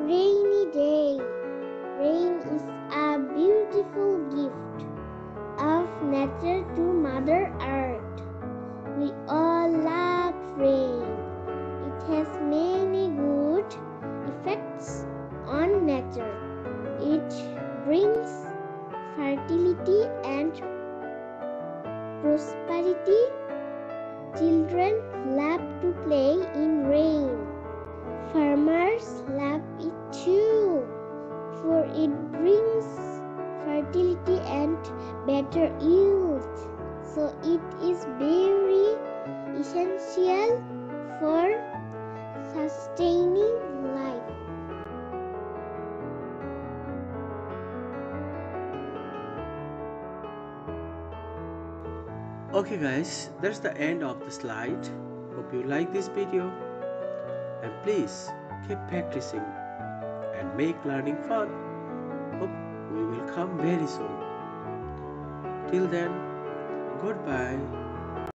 Rainy day. Rain is a beautiful gift of nature to Mother Earth. We all love rain. It has many good effects on nature. It brings fertility and prosperity. Children love to play in rain. Farmers love it too, for it brings fertility and better yield. So it is very essential for sustaining life. Okay guys, that's the end of the slide. Hope you like this video, and please keep practicing and make learning fun. Hope we will come very soon. Till then, goodbye.